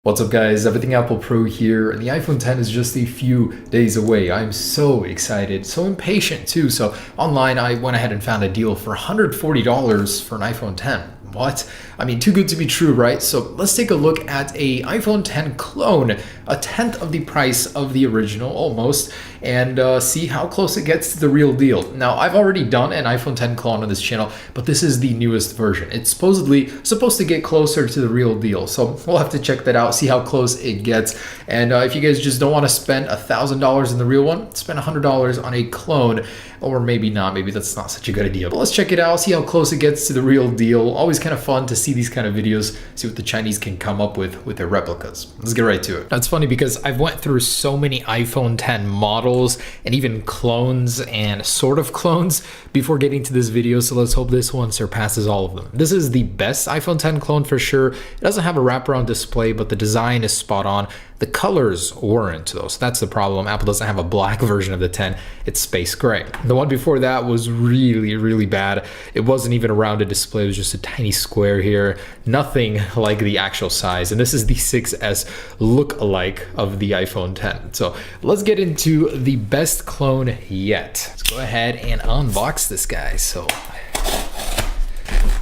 What's up guys, Everything Apple Pro here, and the iPhone 10 is just a few days away. I'm so excited, so impatient too. So online I went ahead and found a deal for $140 for an iPhone 10. What? I mean, too good to be true, right? So let's take a look at a iPhone 10 clone, a tenth of the price of the original almost, and see how close it gets to the real deal. Now, I've already done an iPhone 10 clone on this channel, but this is the newest version. It's supposedly supposed to get closer to the real deal. So we'll have to check that out, see how close it gets. And if you guys just don't want to spend $1,000 in the real one, spend $100 on a clone, or maybe not, maybe that's not such a good idea. But let's check it out, see how close it gets to the real deal. Always kind of fun to see these kind of videos, see what the Chinese can come up with their replicas. Let's get right to it. That's funny because I've went through so many iPhone 10 models and even clones and sort of clones before getting to this video, so let's hope this one surpasses all of them. This is the best iPhone 10 clone for sure. It doesn't have a wraparound display, but the design is spot on. The colors weren't though, so that's the problem. Apple doesn't have a black version of the 10, it's space gray. The one before that was really bad. It wasn't even a rounded display, it was just a tiny square here. Nothing like the actual size, and this is the 6S look-alike of the iPhone 10. So let's get into the best clone yet. Let's go ahead and unbox this guy. So,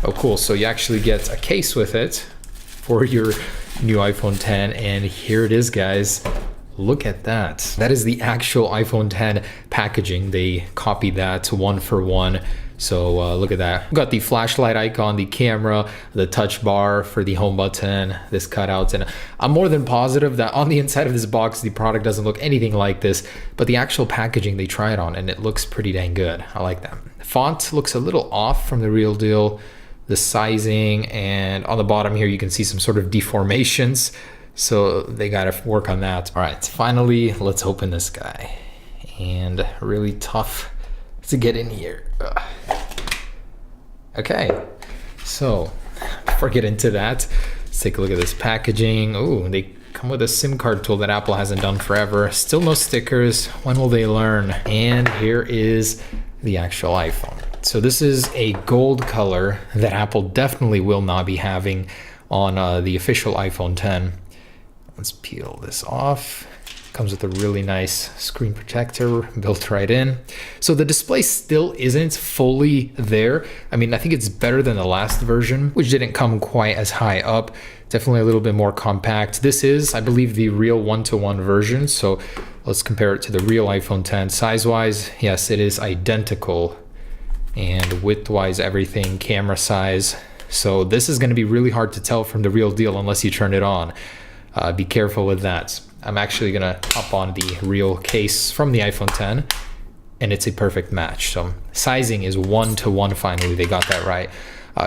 oh cool, so you actually get a case with it for your new iPhone 10, and here it is guys. Look at that. That is the actual iPhone 10 packaging. They copied that one for one. So look at that. We've got the flashlight icon, the camera, the touch bar for the home button, this cutout, and I'm more than positive that on the inside of this box the product doesn't look anything like this, but the actual packaging they try it on and it looks pretty dang good. I like that. The font looks a little off from the real deal, the sizing, and on the bottom here you can see some sort of deformations, so they gotta work on that. All right, finally let's open this guy, and really tough to get in here. Ugh. Okay, so before I get into that, let's take a look at this packaging. Oh, they come with a SIM card tool that Apple hasn't done forever. Still no stickers. When will they learn? And here is the actual iPhone. So this is a gold color that Apple definitely will not be having on the official iPhone 10. Let's peel this off. Comes with a really nice screen protector built right in. So the display still isn't fully there. I mean, I think it's better than the last version, which didn't come quite as high up. Definitely a little bit more compact. This is, I believe, the real one-to-one version. So let's compare it to the real iPhone 10. Size-wise, yes, it is identical. And width-wise, everything, camera size. So this is gonna be really hard to tell from the real deal unless you turn it on. Be careful with that. I'm actually gonna hop on the real case from the iPhone 10, and it's a perfect match. So sizing is 1-to-1 finally, they got that right.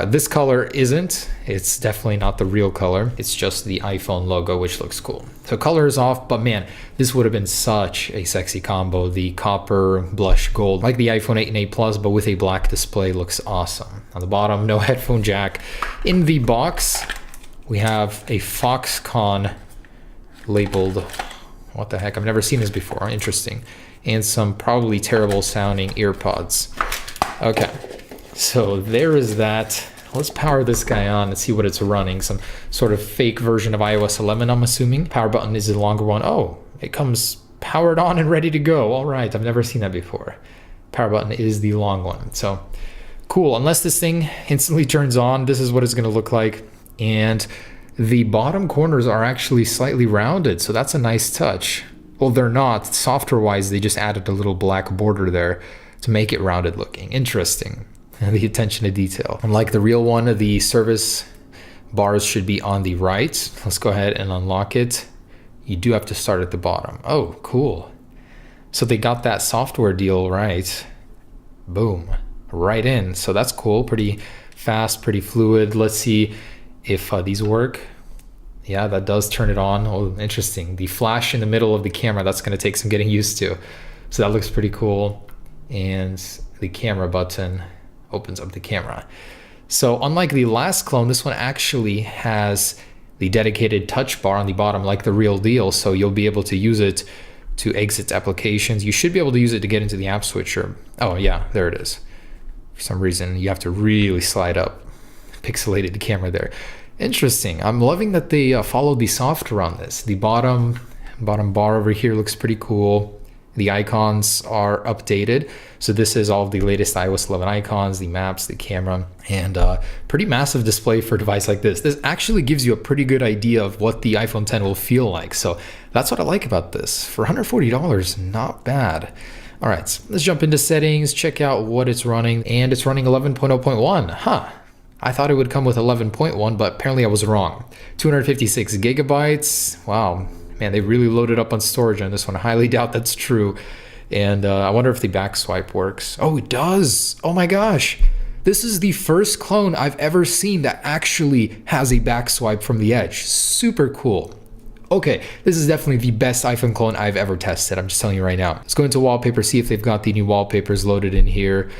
This color isn't, it's definitely not the real color. It's just the iPhone logo, which looks cool. So color is off, but man, this would have been such a sexy combo. The copper blush gold, like the iPhone 8 and 8 Plus, but with a black display, looks awesome. On the bottom, no headphone jack. In the box, we have a Foxconn labeled, what the heck, I've never seen this before, interesting, and some probably terrible sounding earpods. Okay, so there is that. Let's power this guy on and see what it's running. Some sort of fake version of iOS 11, I'm assuming. Power button is the longer one. Oh, it comes powered on and ready to go. All right, I've never seen that before. Power button is the long one. So cool, unless this thing instantly turns on, this is what it's gonna look like. And the bottom corners are actually slightly rounded, so that's a nice touch. Well, they're not. Software-wise, they just added a little black border there to make it rounded looking. Interesting. And the attention to detail. Unlike the real one, the service bars should be on the right. Let's go ahead and unlock it. You do have to start at the bottom. Oh, cool. So they got that software deal right. Boom. Right in. So that's cool. Pretty fast, pretty fluid. Let's see if these work. Yeah, that does turn it on. Oh, interesting. The flash in the middle of the camera, that's going to take some getting used to. So that looks pretty cool. And the camera button opens up the camera. So unlike the last clone, this one actually has the dedicated touch bar on the bottom like the real deal. So you'll be able to use it to exit applications. You should be able to use it to get into the app switcher. Oh yeah, there it is. For some reason, you have to really slide up. Pixelated camera there. Interesting. I'm loving that they followed the software on this. The bottom bar over here looks pretty cool. The icons are updated. So this is all of the latest iOS 11 icons, the maps, the camera, and pretty massive display for a device like this. This actually gives you a pretty good idea of what the iPhone 10 will feel like. So that's what I like about this. For $140, not bad. All right, so let's jump into settings, check out what it's running, and it's running 11.0.1. Huh. I thought it would come with 11.1, but apparently I was wrong. 256 gigabytes. Wow. Man, they really loaded up on storage on this one. I highly doubt that's true. And I wonder if the back swipe works. Oh, it does. Oh my gosh. This is the first clone I've ever seen that actually has a back swipe from the edge. Super cool. Okay, this is definitely the best iPhone clone I've ever tested. I'm just telling you right now. Let's go into wallpaper, see if they've got the new wallpapers loaded in here.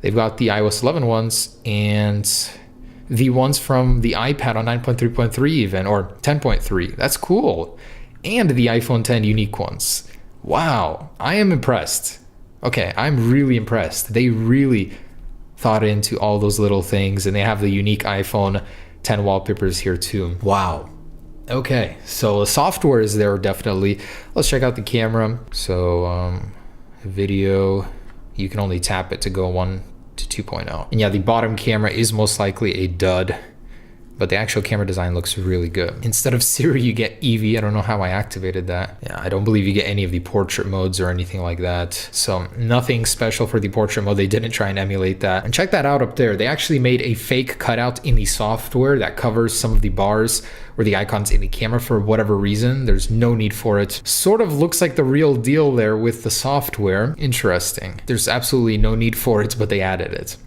They've got the iOS 11 ones and the ones from the iPad on 9.3.3 even, or 10.3. That's cool. And the iPhone 10 unique ones. Wow, I am impressed. Okay, I'm really impressed. They really thought into all those little things, and they have the unique iPhone 10 wallpapers here too. Wow. Okay, so the software is there definitely. Let's check out the camera. So video, you can only tap it to go 1 to 2.0. And yeah, the bottom camera is most likely a dud, but the actual camera design looks really good. Instead of Siri, you get Eevee. I don't know how I activated that. Yeah, I don't believe you get any of the portrait modes or anything like that. So nothing special for the portrait mode. They didn't try and emulate that. And check that out up there. They actually made a fake cutout in the software that covers some of the bars or the icons in the camera for whatever reason. There's no need for it. Sort of looks like the real deal there with the software. Interesting. There's absolutely no need for it, but they added it.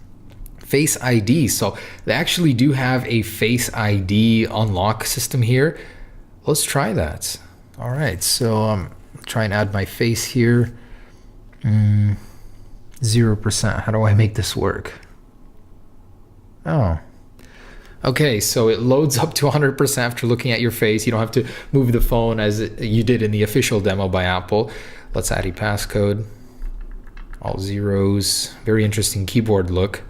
Face ID. So they actually do have a Face ID unlock system here. Let's try that. All right, so try and add my face here. 0%. How do I make this work? Oh. Okay, so it loads up to 100% after looking at your face. You don't have to move the phone as you did in the official demo by Apple. Let's add a passcode. All zeros. Very interesting keyboard look.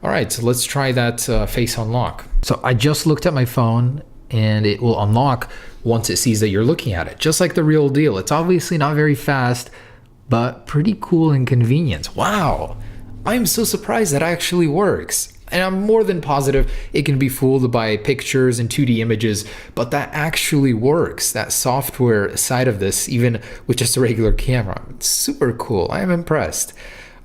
All right, so let's try that face unlock. So I just looked at my phone and it will unlock once it sees that you're looking at it, just like the real deal. It's obviously not very fast, but pretty cool and convenient. Wow, I'm so surprised that actually works. And I'm more than positive it can be fooled by pictures and 2D images, but that actually works. That software side of this, even with just a regular camera. It's super cool. I am impressed.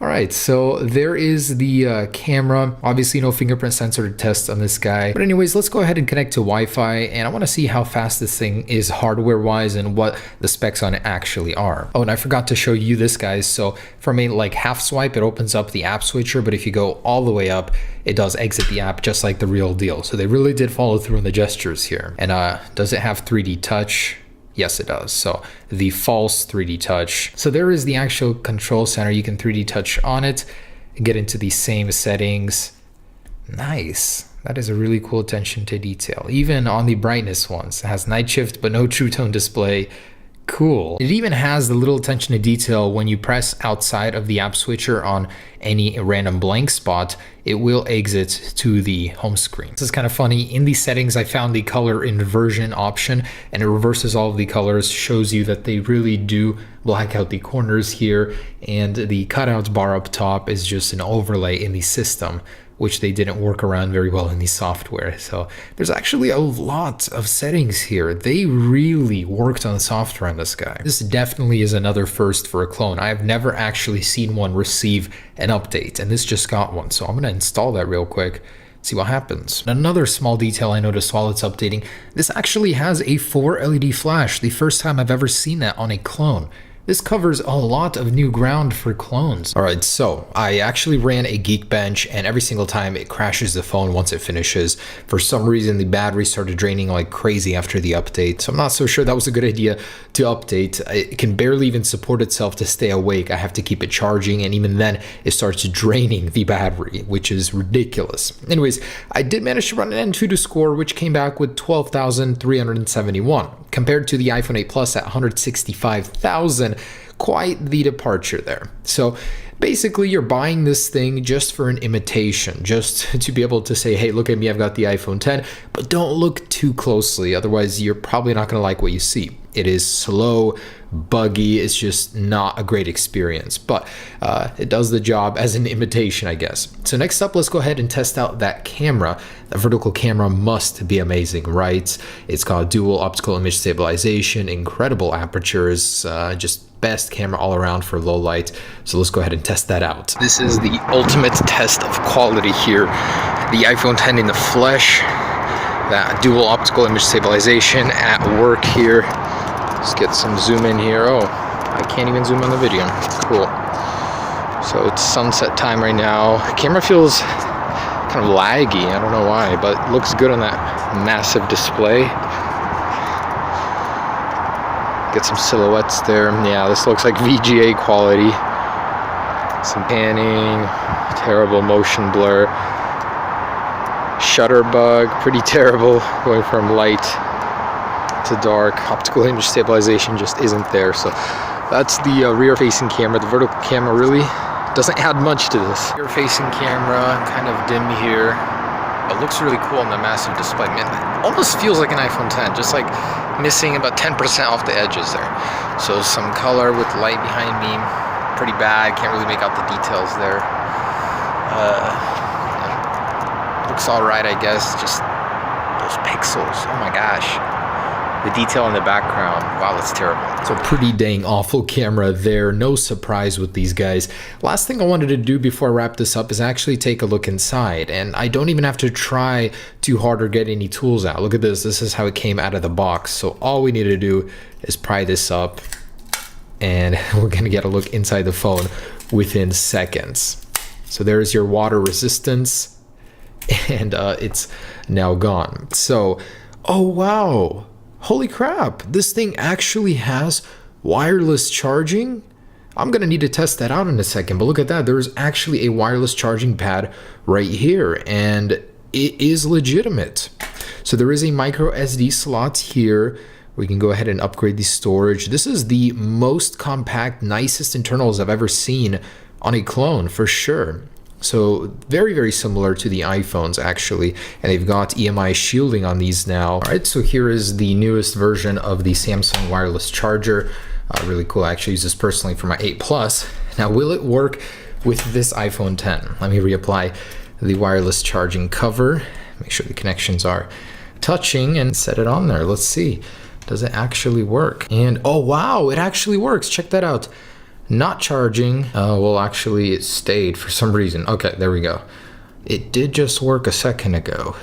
All right, so there is the camera. Obviously no fingerprint sensor to test on this guy. But anyways, let's go ahead and connect to Wi-Fi, and I want to see how fast this thing is hardware-wise and what the specs on it actually are. Oh, and I forgot to show you this, guys. So from a like half swipe, it opens up the app switcher, but if you go all the way up, it does exit the app just like the real deal. So they really did follow through on the gestures here. And does it have 3D touch? Yes, it does. So the false 3D touch. So there is the actual control center. You can 3D touch on it and get into the same settings. Nice. That is a really cool attention to detail. Even on the brightness ones, it has night shift, but no true tone display. Cool. It even has the little attention to detail when you press outside of the app switcher on any random blank spot, it will exit to the home screen. This is kind of funny. In the settings, I found the color inversion option, and it reverses all of the colors, shows you that they really do black out the corners here, and the cutout bar up top is just an overlay in the system, which they didn't work around very well in the software. So there's actually a lot of settings here. They really worked on the software on this guy. This definitely is another first for a clone. I have never actually seen one receive an update, and this just got one. So I'm gonna install that real quick, see what happens. Another small detail I noticed while it's updating, this actually has a 4 LED flash, the first time I've ever seen that on a clone. This covers a lot of new ground for clones. All right, so I actually ran a Geekbench, and every single time it crashes the phone once it finishes. For some reason, the battery started draining like crazy after the update. So I'm not so sure that was a good idea to update. It can barely even support itself to stay awake. I have to keep it charging, and even then it starts draining the battery, which is ridiculous. Anyways, I did manage to run an Antutu score, which came back with 12,371 compared to the iPhone 8 Plus at 165,000. Quite the departure there. So Basically, you're buying this thing just for an imitation, just to be able to say, hey, look at me, I've got the iPhone 10, but don't look too closely. Otherwise, you're probably not going to like what you see. It is slow, buggy. It's just not a great experience, but it does the job as an imitation, I guess. So next up, let's go ahead and test out that camera. The vertical camera must be amazing, right? It's got dual optical image stabilization, incredible apertures, just best camera all around for low light. So let's go ahead and test that out. This is the ultimate test of quality here. The iPhone 10 in the flesh, that dual optical image stabilization at work here. Let's get some zoom in here. Oh, I can't even zoom on the video. Cool. So it's sunset time right now. The camera feels kind of laggy. I don't know why, but it looks good on that massive display. Get some silhouettes there. Yeah, this looks like VGA quality. Some panning, terrible motion blur. Shutter bug, pretty terrible, going from light to dark. Optical image stabilization just isn't there. So that's the rear facing camera. The vertical camera really doesn't add much to this. Rear facing camera, kind of dim here. It looks really cool on the massive display. Man, it almost feels like an iPhone 10, just like missing about 10% off the edges there. So some color with light behind me, pretty bad. Can't really make out the details there. Looks all right, I guess. Just those pixels. Oh my gosh. The detail in the background. Wow, that's terrible. So pretty dang awful camera there. No surprise with these guys. Last thing I wanted to do before I wrap this up is actually take a look inside. And I don't even have to try too hard or get any tools out. Look at this. This is how it came out of the box. So all we need to do is pry this up. And we're going to get a look inside the phone within seconds. So there's your water resistance. And it's now gone. So, oh wow, holy crap, this thing actually has wireless charging. I'm gonna need to test that out in a second, but look at that, there's actually a wireless charging pad right here, and it is legitimate. So there is a micro SD slot here. We can go ahead and upgrade the storage. This is the most compact, nicest internals I've ever seen on a clone, for sure. So very, very similar to the iPhones actually, and they've got EMI shielding on these now. All right, so here is the newest version of the Samsung wireless charger. Really cool. I actually use this personally for my 8 Plus. Now, will it work with this iPhone 10? Let me reapply the wireless charging cover. Make sure the connections are touching and set it on there. Let's see. Does it actually work? And oh wow, it actually works. Check that out. Not charging. Well, actually it stayed for some reason. Okay, there we go. It did just work a second ago.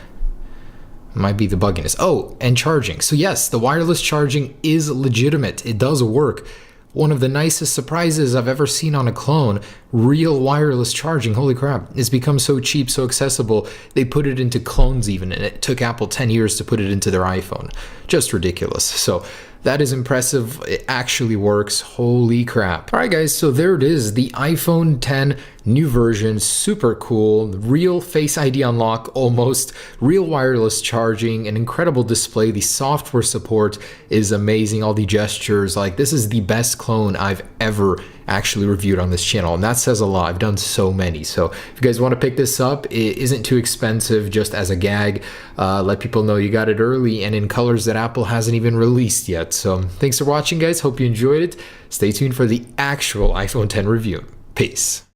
Might be the bugginess. Oh, and charging. So yes, the wireless charging is legitimate. It does work. One of the nicest surprises I've ever seen on a clone. Real wireless charging. Holy crap. It's become so cheap, so accessible. They put it into clones even, and it took Apple 10 years to put it into their iPhone. Just ridiculous. So that is impressive. It actually works. Holy crap. All right, guys, so there it is. The iPhone 10 new version, super cool. Real Face ID unlock, almost. Real wireless charging, an incredible display. The software support is amazing. All the gestures, like this is the best clone I've ever actually reviewed on this channel, and that says a lot. I've done so many. So if you guys want to pick this up, it isn't too expensive, just as a gag. Let people know you got it early and in colors that Apple hasn't even released yet. So thanks for watching, guys. Hope you enjoyed it. Stay tuned for the actual iPhone 10 review. Peace.